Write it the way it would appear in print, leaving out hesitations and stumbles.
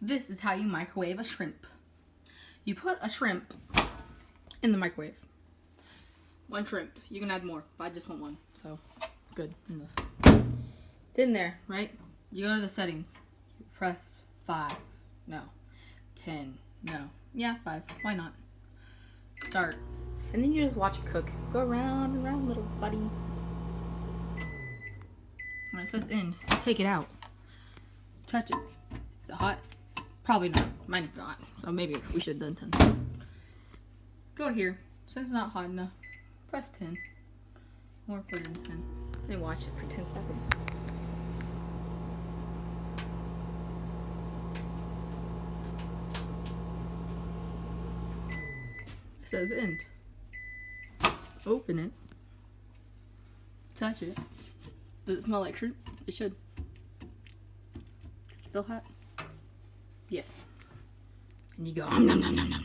This is how you microwave a shrimp. You put a shrimp in the microwave. One shrimp. You can add more, but I just want one. So, good enough. It's in there, right? You go to the settings. You press 5. No. 10. No. Yeah, 5. Why not? Start. And then you just watch it cook. Go around and around, little buddy. When it says end, take it out. Touch it. Is it hot? Probably not. Mine's not. So maybe we should have done 10. Go here. Since it's not hot enough, press 10. Or put it in 10. Then watch it for 10 seconds. It says end. Open it. Touch it. Does it smell like shrimp? It should. Does it feel hot? Yes. And you go, nom nom nom nom nom nom.